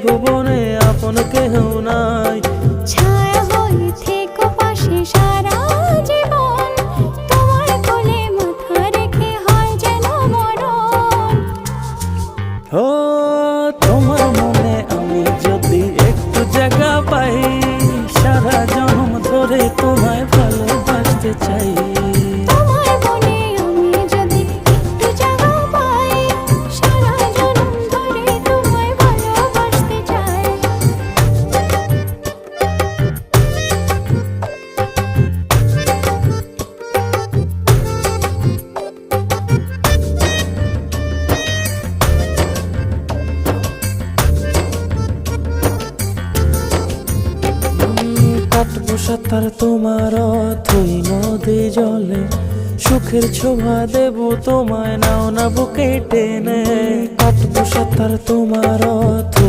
ভুবনে আপন কেহ নাই। ছায়া হয়ে থেকো পাশে সারা জীবন, তোমার কোলে মাথা রেখে হয় যেন মরণ। ও তোমার মনে আমি যদি একটু জায়গা পাই, সারা জন্ম ধরে তোমায় ভালোবাসতে চাই। তোমার মনে আমি যদি একটু জায়গা পাই, সারা জন্ম ধরে তোমায় ভালোবাসতে চাই। কাটবো সাঁতার তোমার অথই নদী জলে, সুখের ছোঁয়া দেব তোমায় নাও না বুকে টেনে। কাটবো সাঁতার তোমার অথই